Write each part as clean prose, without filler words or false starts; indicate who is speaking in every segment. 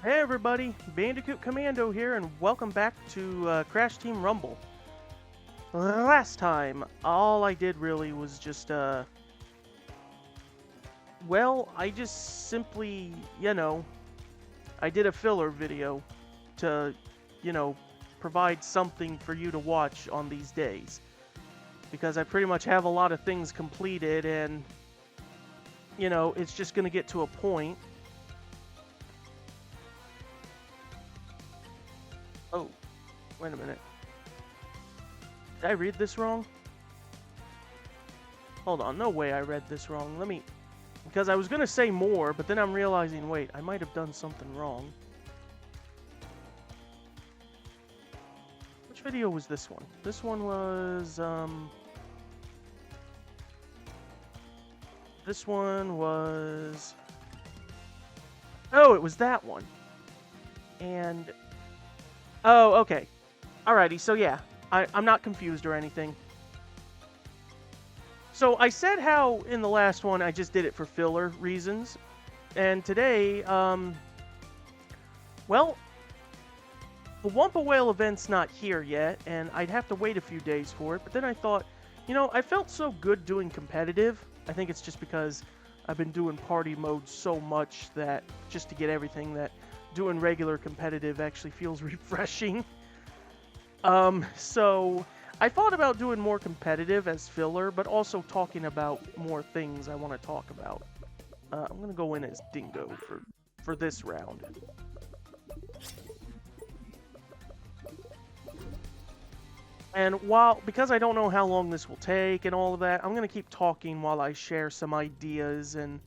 Speaker 1: Hey everybody, Bandicoot Commando here, and welcome back to Crash Team Rumble. Last time, all I did really was just, I just simply, I did a filler video to, you know, provide something for you to watch on these days. Because I pretty much have a lot of things completed, and, it's just gonna get to a point. Oh, wait a minute. Did I read this wrong? Hold on, no way I read this wrong. Because I was gonna say more, but then I'm realizing, wait, I might have done something wrong. Which video was this one? This one was, this one was... Oh, it was that one. And... Oh, okay. Alrighty, so yeah, I'm not confused or anything. So I said how in the last one I just did it for filler reasons. And today, well, the Wumpa Whale event's not here yet, and I'd have to wait a few days for it. But then I thought, I felt so good doing competitive. I think it's just because I've been doing party mode so much that just to get everything that doing regular competitive actually feels refreshing. So I thought about doing more competitive as filler, but also talking about more things I want to talk about. I'm gonna go in as Dingo for this round. And because I don't know how long this will take and all of that, I'm gonna keep talking while I share some ideas and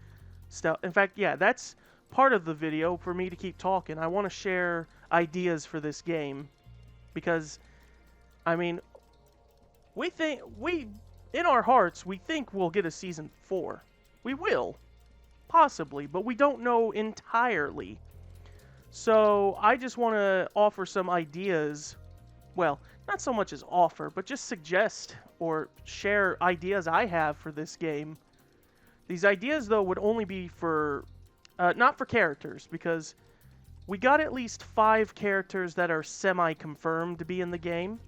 Speaker 1: stuff. In fact, yeah, that's part of the video for me to keep talking. I want to share ideas for this game because, I mean, in our hearts, we think we'll get a season 4. We will, possibly, but we don't know entirely. So I just want to offer some ideas. Well, not so much as offer, but just suggest or share ideas I have for this game. These ideas, though, would only be for, not for characters, because we got at least 5 characters that are semi-confirmed to be in the game.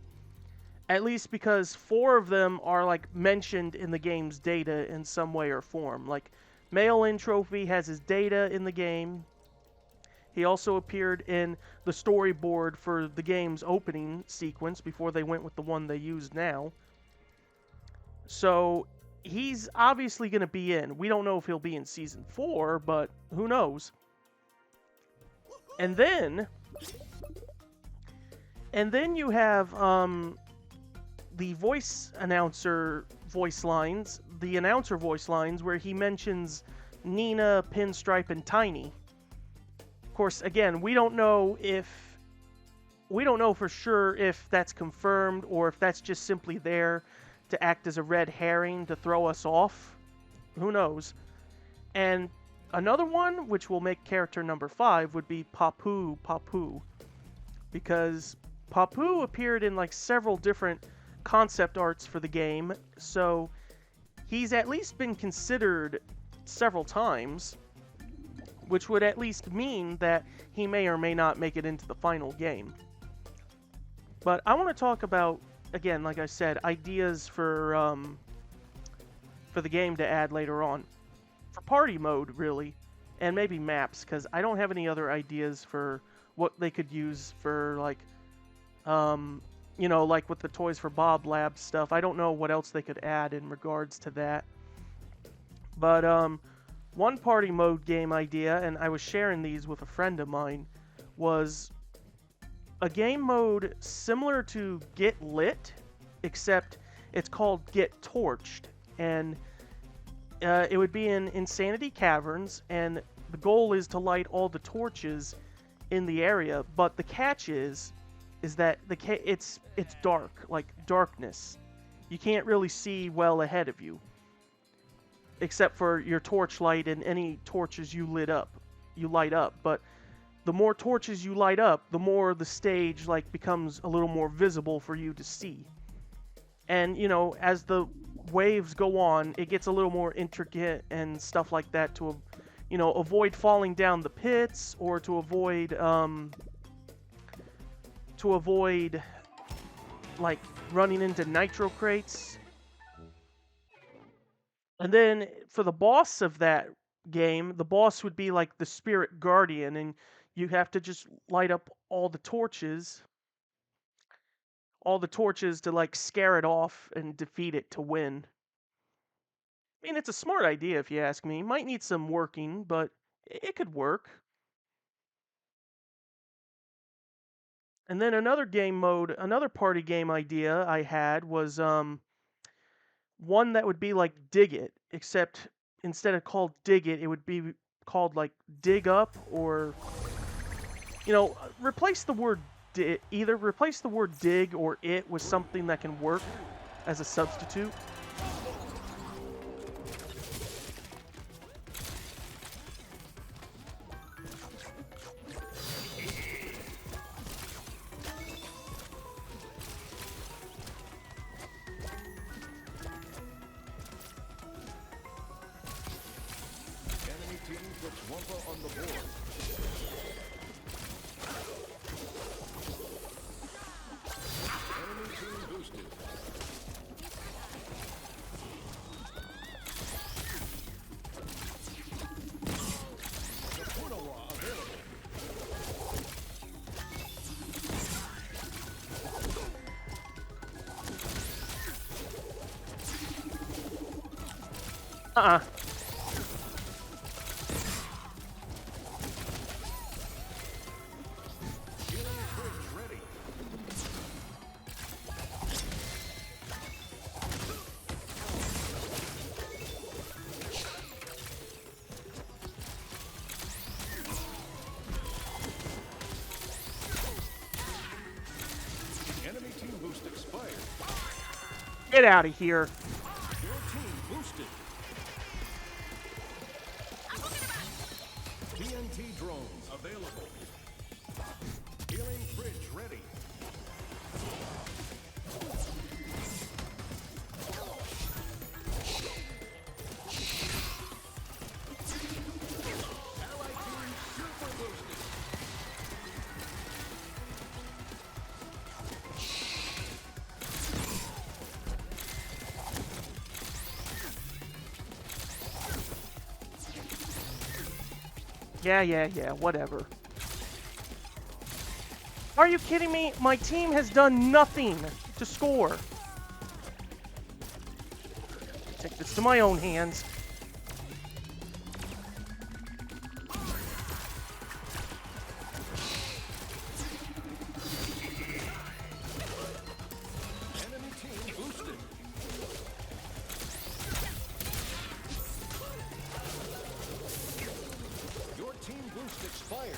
Speaker 1: At least because 4 of them are, like, mentioned in the game's data in some way or form. Like, Mail-In Trophy has his data in the game. He also appeared in the storyboard for the game's opening sequence before they went with the one they use now. So he's obviously going to be in. We don't know if he'll be in Season 4, but who knows? And then you have the announcer voice lines where he mentions Nina, Pinstripe, and Tiny. Of course, again, we don't know for sure if that's confirmed or if that's just simply there to act as a red herring to throw us off. Who knows? And another one, which will make character number 5, would be Papu. Because Papu appeared in like several different concept arts for the game, so he's at least been considered several times, which would at least mean that he may or may not make it into the final game. But I want to talk about, again, like I said, ideas for the game to add later on. For party mode, really, and maybe maps, because I don't have any other ideas for what they could use for, like, like with the Toys for Bob Lab stuff. I don't know what else they could add in regards to that. But, one party mode game idea, and I was sharing these with a friend of mine, was a game mode similar to Get Lit, except it's called Get Torched. And it would be in Insanity Caverns, and the goal is to light all the torches in the area. But the catch is that it's dark, like darkness. You can't really see well ahead of you, except for your torchlight and any torches you light up. But the more torches you light up, the more the stage like becomes a little more visible for you to see. And as the waves go on, it gets a little more intricate and stuff like that to avoid falling down the pits, or to avoid like running into nitro crates. And then for the boss of that game, the boss would be like the spirit guardian, and you have to just light up all the torches to like scare it off and defeat it to win. I mean, it's a smart idea if you ask me. Might need some working, but it could work. And then another party game idea I had was one that would be like Dig It, except instead of called Dig It, it would be called like Dig Up, or replace the word either replace the word dig or it with something that can work as a substitute. Uh-uh.
Speaker 2: Enemy team boost expired.
Speaker 1: Get out of here.
Speaker 2: Your team boosted. TNT drones available. Healing fridge ready. Allied team super boosted.
Speaker 1: Yeah, whatever. Are you kidding me? My team has done nothing to score. Take this to my own hands.
Speaker 2: Enemy team boosted. Your team boost expired.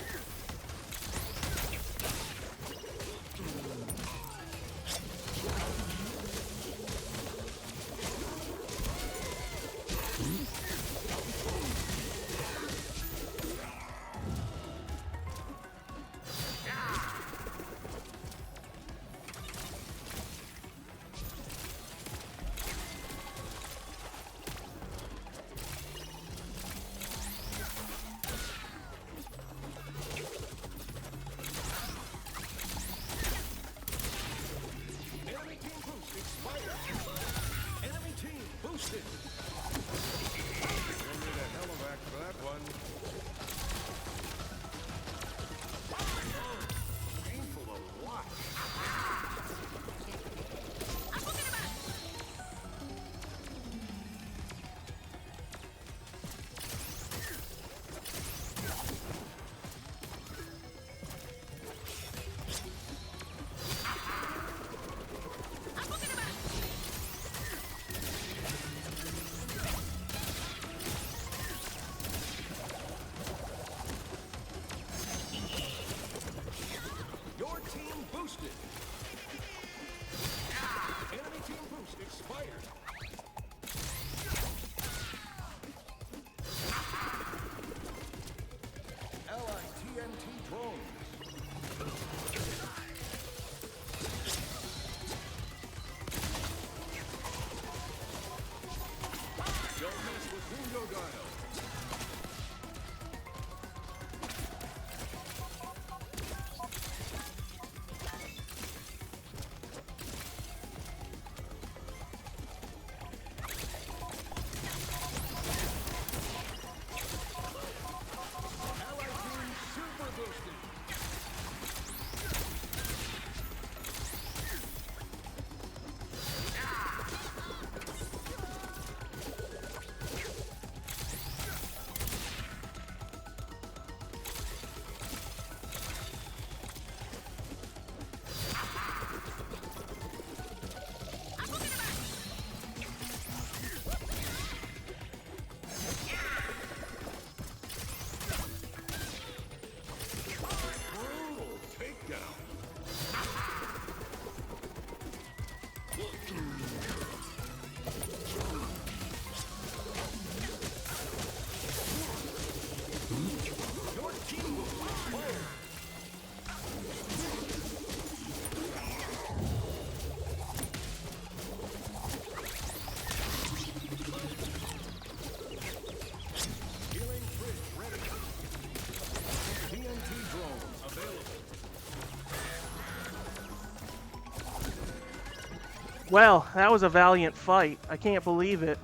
Speaker 1: Well, that was a valiant fight. I can't believe it.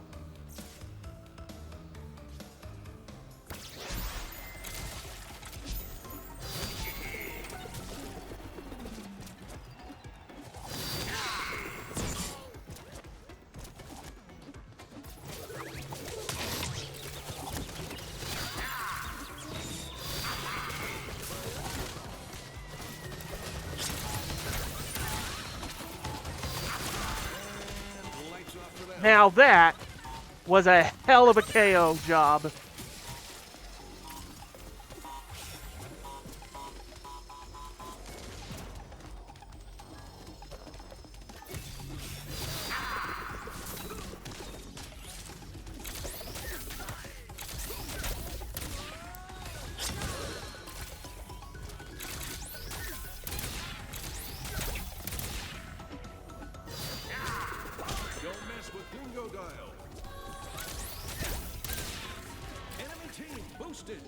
Speaker 2: And lights off for that.
Speaker 1: Now that was a hell of a KO job.
Speaker 2: Don't mess with Dingo Dial. Enemy team boosted.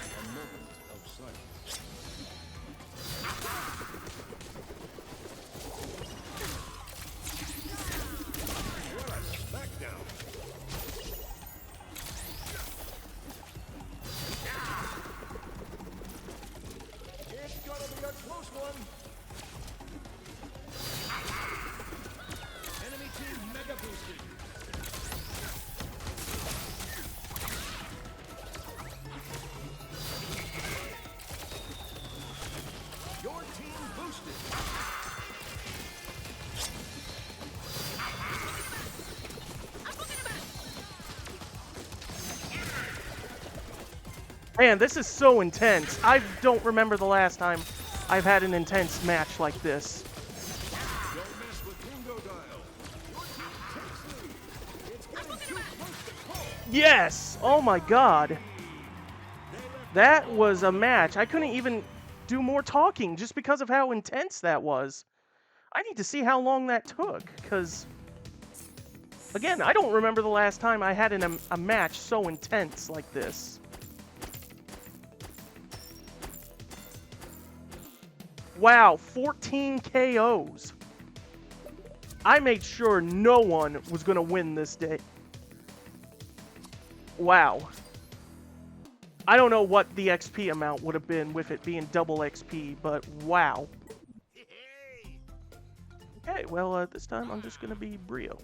Speaker 2: A moment of silence. What a smackdown. It's gonna be a close one. Enemy team mega boosted. Your team boosted.
Speaker 1: Man, this is so intense. I don't remember the last time I've had an intense match like this.
Speaker 2: Don't mess with Dingo Dial. Your team takes lead. It's getting too close to call.
Speaker 1: Yes! Oh my god. That was a match. I couldn't even do more talking just because of how intense that was. I need to see how long that took, because, again, I don't remember the last time I had a match so intense like this. Wow, 14 KOs. I made sure no one was going to win this day. Wow. I don't know what the XP amount would have been with it being double XP, but wow. Okay, well, this time I'm just going to be Brio.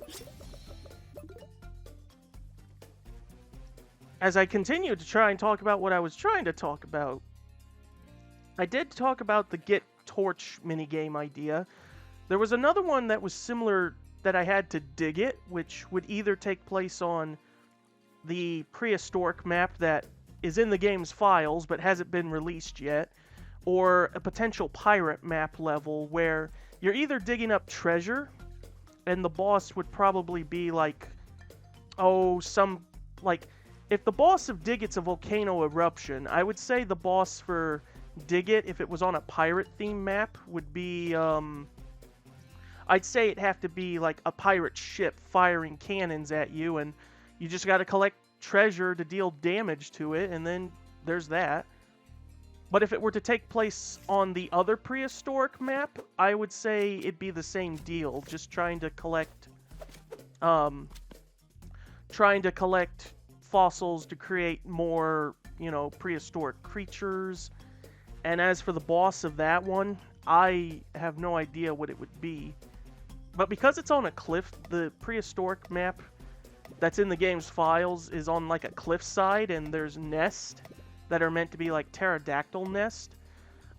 Speaker 1: As I continue to try and talk about what I was trying to talk about, I did talk about the Get Torch minigame idea. There was another one that was similar that I had to dig it, which would either take place on the prehistoric map that is in the game's files but hasn't been released yet, or a potential pirate map level where you're either digging up treasure, and the boss would probably be like, oh, if the boss of Digit's a volcano eruption, I would say the boss for Digit, if it was on a pirate theme map, would be, I'd say it'd have to be like a pirate ship firing cannons at you, and you just gotta collect treasure to deal damage to it, and then there's that. But if it were to take place on the other prehistoric map, I would say it'd be the same deal, just trying to collect fossils to create more, prehistoric creatures. And as for the boss of that one, I have no idea what it would be. But because it's on a cliff, the prehistoric map that's in the game's files is on like a cliffside, and there's nests that are meant to be like pterodactyl nest.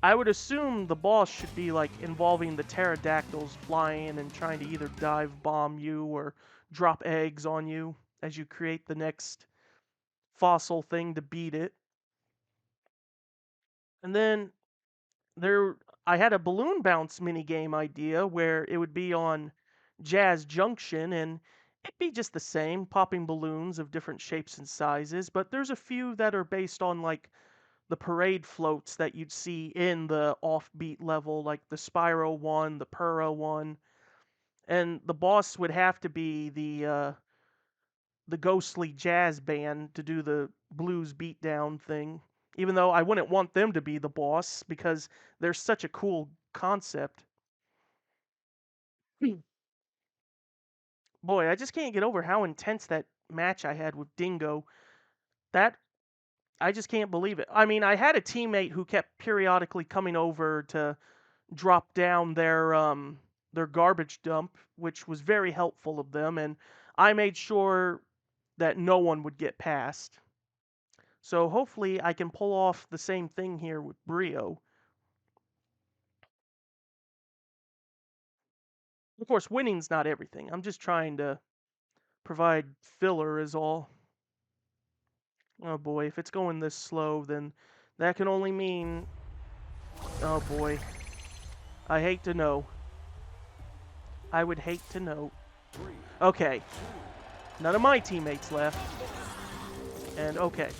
Speaker 1: I would assume the boss should be like involving the pterodactyls flying and trying to either dive bomb you or drop eggs on you as you create the next fossil thing to beat it. And then I had a balloon bounce minigame idea where it would be on Jazz Junction, and it'd be just the same, popping balloons of different shapes and sizes, but there's a few that are based on like the parade floats that you'd see in the offbeat level, like the Spyro one, the Purah one, and the boss would have to be the ghostly jazz band to do the blues beatdown thing. Even though I wouldn't want them to be the boss because they're such a cool concept. Boy, I just can't get over how intense that match I had with Dingo. That I just can't believe it. I mean, I had a teammate who kept periodically coming over to drop down their garbage dump, which was very helpful of them, and I made sure that no one would get past. So hopefully I can pull off the same thing here with Brio. Of course, winning's not everything. I'm just trying to provide filler is all. Oh boy, if it's going this slow, then that can only mean... Oh boy. I hate to know. I would hate to know. Okay. None of my teammates left. And okay.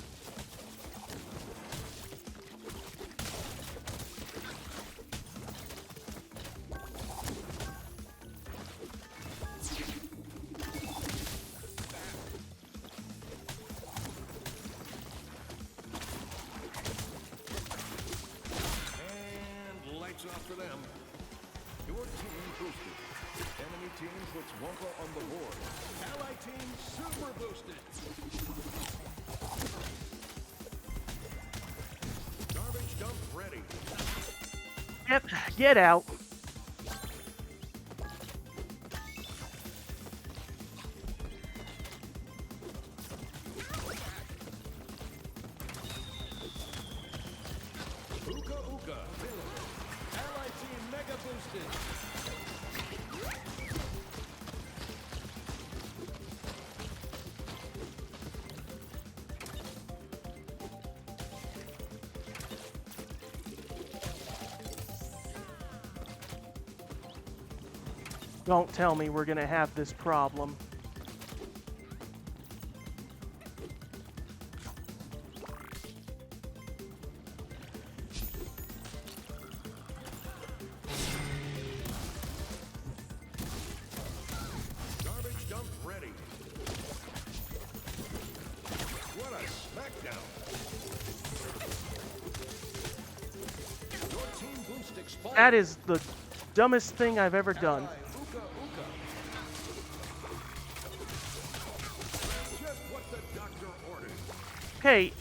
Speaker 2: And lights off for them. Your team boosted. Enemy team puts Wumpa on the board. Ally team super boosted. Garbage dump ready.
Speaker 1: Yep, get out.
Speaker 2: Uka Uka. Ally team mega boosted.
Speaker 1: Don't tell me we're gonna have this problem.
Speaker 2: Garbage dump ready. What a smackdown. Your team boost expired.
Speaker 1: That is the dumbest thing I've ever done.
Speaker 2: Ally Uka Uka. Just what the doctor ordered.
Speaker 1: Okay,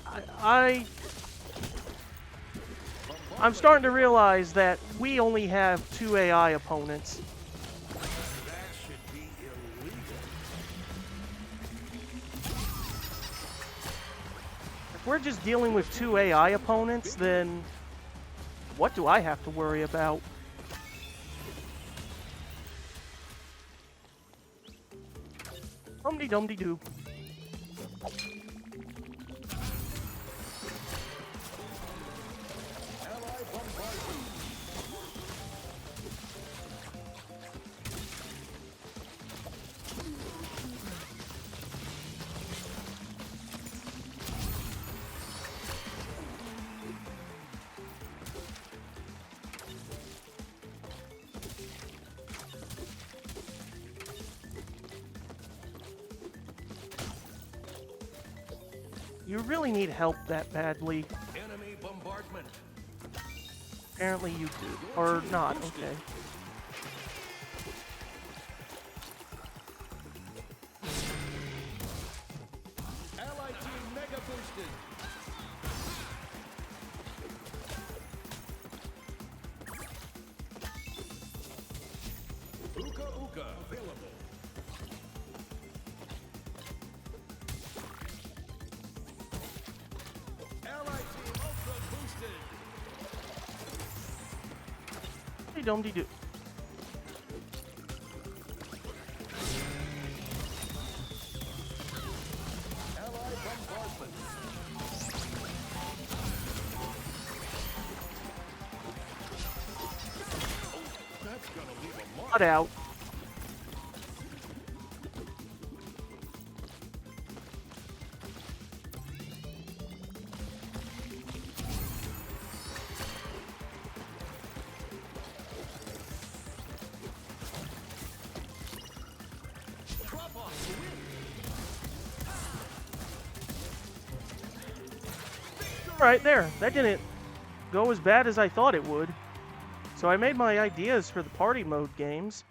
Speaker 1: I'm starting to realize that we only have 2 AI opponents.
Speaker 2: That should be illegal.
Speaker 1: If we're just dealing with 2 AI opponents, then what do I have to worry about? Dum-de-dum-de-doo.
Speaker 2: Ally bombardment.
Speaker 1: You really need help that badly.
Speaker 2: Enemy bombardment.
Speaker 1: Apparently you do. Or not, okay.
Speaker 2: Ally team mega boosted. Uka Uka available. Ally team ultra boosted.
Speaker 1: Hey, dum-de-doo.
Speaker 2: Ally bombardment. That's gonna leave a mark.
Speaker 1: Cut out. Alright, there. That didn't go as bad as I thought it would. So I made my ideas for the party mode games.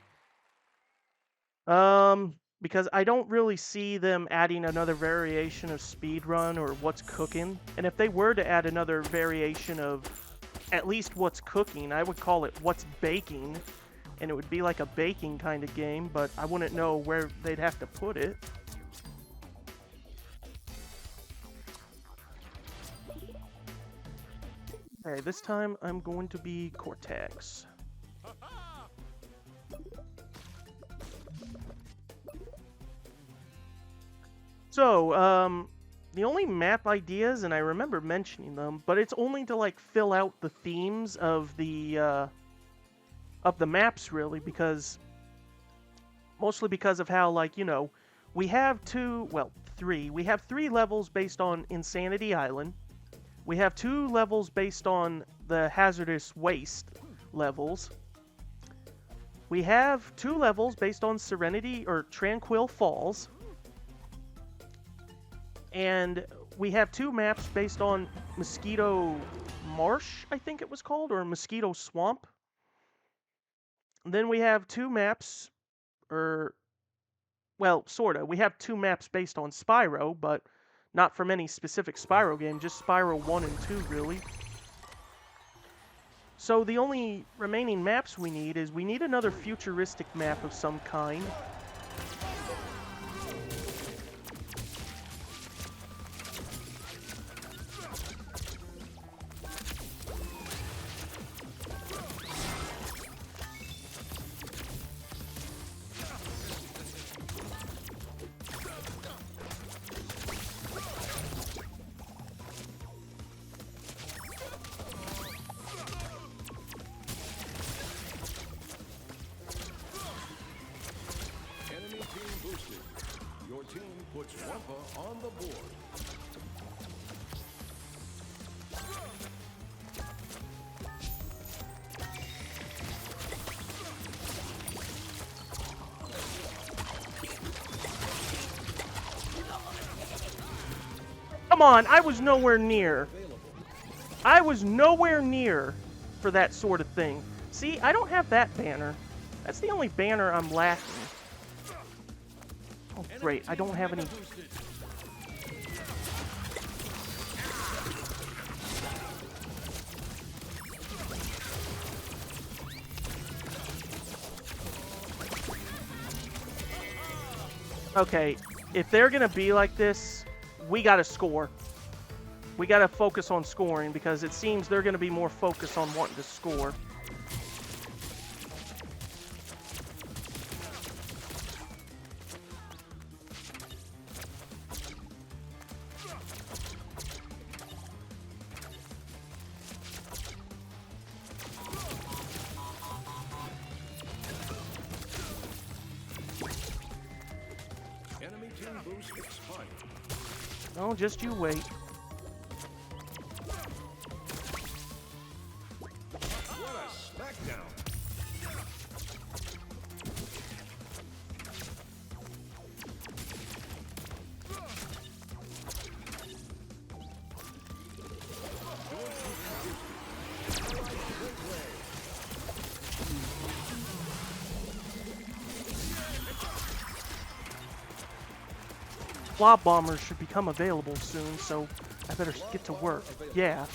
Speaker 1: Because I don't really see them adding another variation of speedrun or what's cooking. And if they were to add another variation of at least what's cooking, I would call it what's baking. And it would be like a baking kind of game, but I wouldn't know where they'd have to put it. Okay, this time I'm going to be Cortex. So, the only map ideas, and I remember mentioning them, but it's only to, like, fill out the themes of the maps, really, because... Mostly because of how, like, you know, we have three. We have 3 levels based on Insanity Island. We have 2 levels based on the Hazardous Waste levels. We have 2 levels based on Serenity or Tranquil Falls. And we have 2 maps based on Mosquito Marsh, I think it was called, or Mosquito Swamp. And then we have 2 maps, well, sorta. We have 2 maps based on Spyro, but not from any specific Spyro game, just Spyro 1 and 2, really. So the only remaining maps we need is we need another futuristic map of some kind.
Speaker 2: Your team puts Wumpa on the board.
Speaker 1: Come on, I was nowhere near. I was nowhere near for that sort of thing. See, I don't have that banner. That's the only banner I'm lacking. Oh, great. I don't have any... Okay, if they're gonna be like this, we gotta score. We gotta focus on scoring, because it seems they're gonna be more focused on wanting to score.
Speaker 2: Enemy team boost expired.
Speaker 1: No, just you wait.
Speaker 2: What a smackdown!
Speaker 1: Blob bombers should become available soon, so I better get to work. Yeah.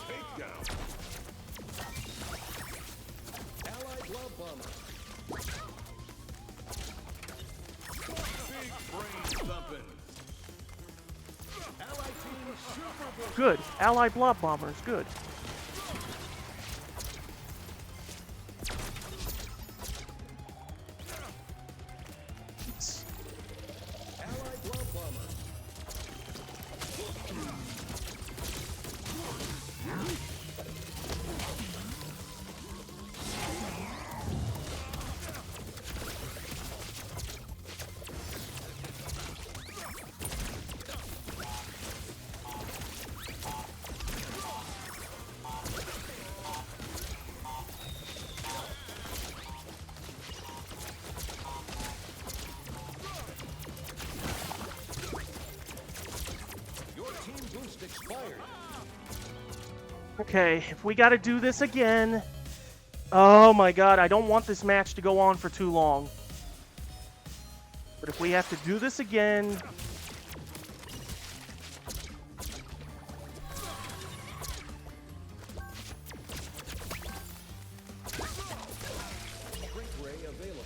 Speaker 2: Takedown. Allied Blob Bomber. Big brain thumping. Allied team super boost.
Speaker 1: Good. Allied blob bombers. Good.
Speaker 2: Allied Blob Bomber.
Speaker 1: Okay, if we gotta do this again... Oh my god, I don't want this match to go on for too long. But if we have to do this again...
Speaker 2: Shrink ray available.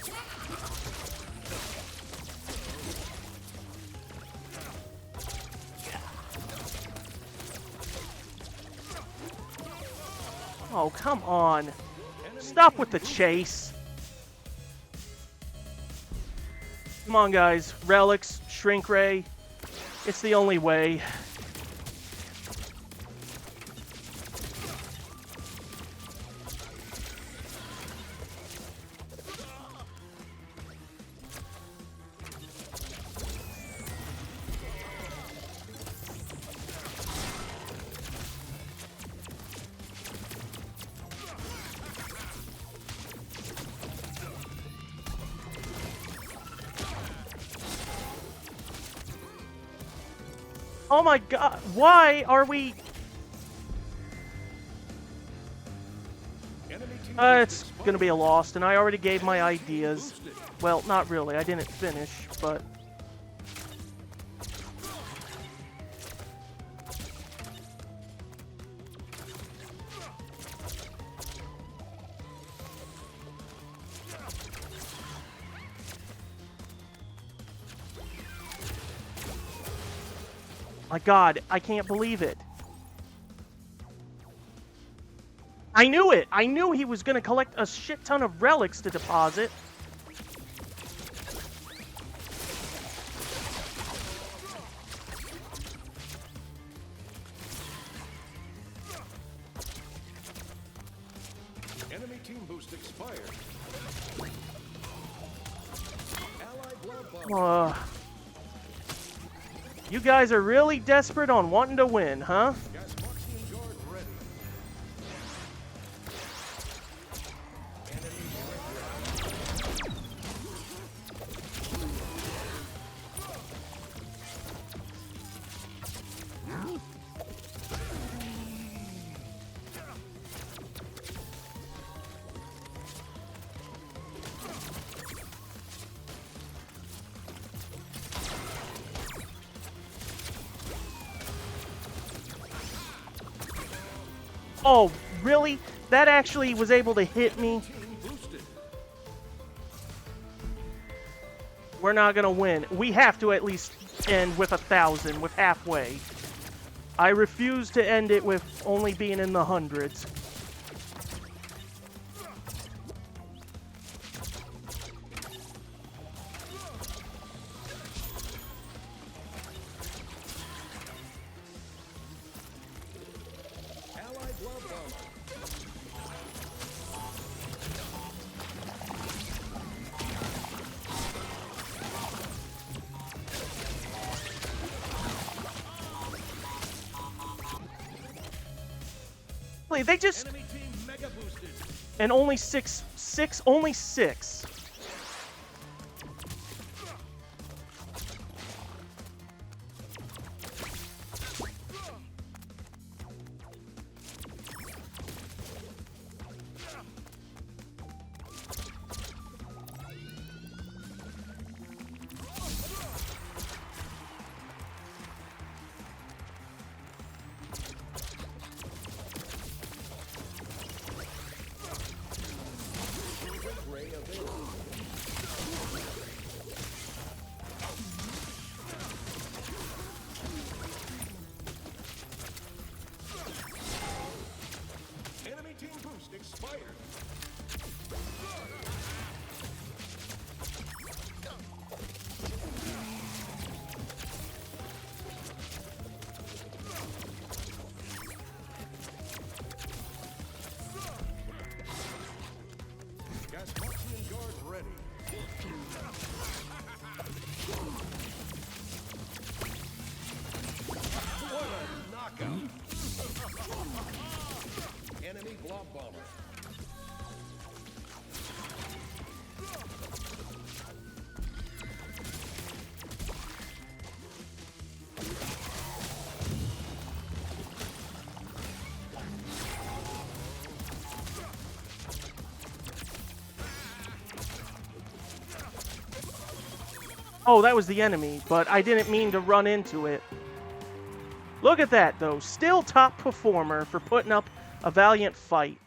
Speaker 1: Oh, come on. Stop with the chase. Come on, guys. Relics, Shrink Ray. It's the only way. Oh my god, why are we... It's gonna be a loss, and I already gave my ideas. Well, not really, I didn't finish, but... My god, I can't believe it. I knew it! I knew he was gonna collect a shit ton of relics to deposit.
Speaker 2: Enemy team boost expired. Allied blood bomb.
Speaker 1: You guys are really desperate on wanting to win, huh?
Speaker 2: Gas Moxian guard ready. Enemy shrink ray.
Speaker 1: Oh, really? That actually was able to hit me?
Speaker 2: Team boosted.
Speaker 1: We're not gonna win. We have to at least end with 1,000, with halfway. I refuse to end it with only being in the hundreds.
Speaker 2: Allied blood bomb.
Speaker 1: They just...
Speaker 2: Enemy team mega boosted.
Speaker 1: And only only six.
Speaker 2: Ray available. Enemy team boost expired. Gas Moxian guard ready. What a knockout! Enemy blob bomber.
Speaker 1: Oh, that was the enemy, but I didn't mean to run into it. Look at that, though. Still top performer for putting up a valiant fight.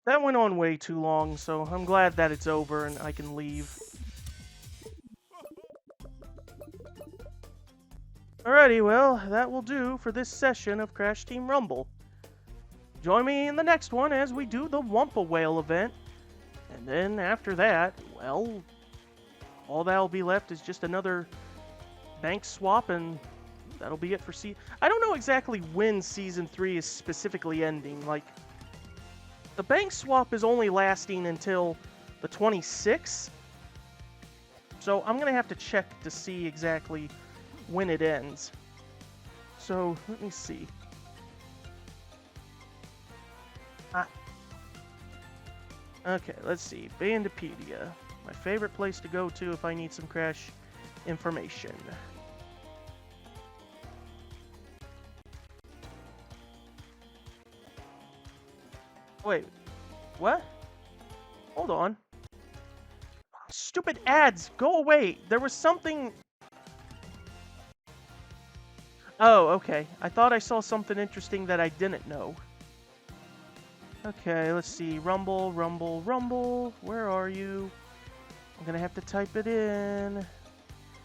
Speaker 1: That went on way too long, so I'm glad that it's over and I can leave. Alrighty, well, that will do for this session of Crash Team Rumble. Join me in the next one as we do the Wumpa Whale event. And then after that, well, all that'll be left is just another bank swap, and that'll be it for I don't know exactly when Season 3 is specifically ending. Like, the bank swap is only lasting until the 26th. So I'm going to have to check to see exactly when it ends. So, let me see. Okay, let's see. Bandipedia. My favorite place to go to if I need some Crash information. Wait, what? Hold on. Stupid ads, go away. There was something... Oh, okay. I thought I saw something interesting that I didn't know. Okay, let's see. Rumble, Rumble, Rumble. Where are you? I'm gonna have to type it in,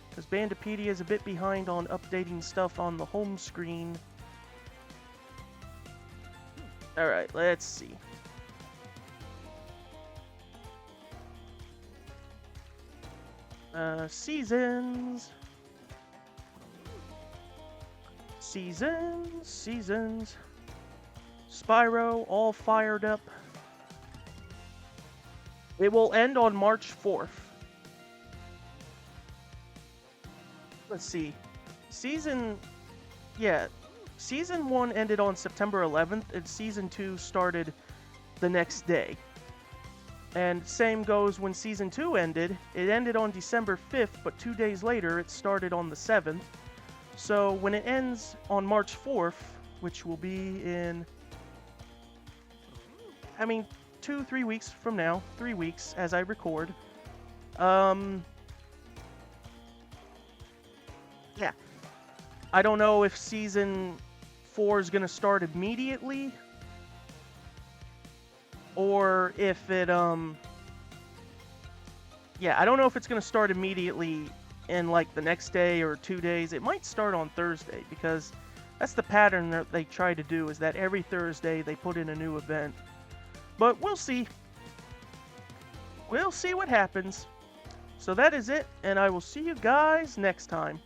Speaker 1: because Bandipedia is a bit behind on updating stuff on the home screen. Alright, let's see. Seasons. Seasons. Spyro, all fired up. It will end on March 4th. Let's see. Season 1 ended on September 11th, and Season 2 started the next day. And same goes when Season 2 ended. It ended on December 5th, but 2 days later it started on the 7th. So when it ends on March 4th, which will be in... 2-3 weeks from now. 3 weeks as I record. Yeah. I don't know if Season 4 is going to start immediately, or if it, yeah, I don't know if it's going to start immediately in, like, the next day or 2 days. It might start on Thursday, because that's the pattern that they try to do, is that every Thursday they put in a new event. But we'll see. We'll see what happens. So that is it, and I will see you guys next time.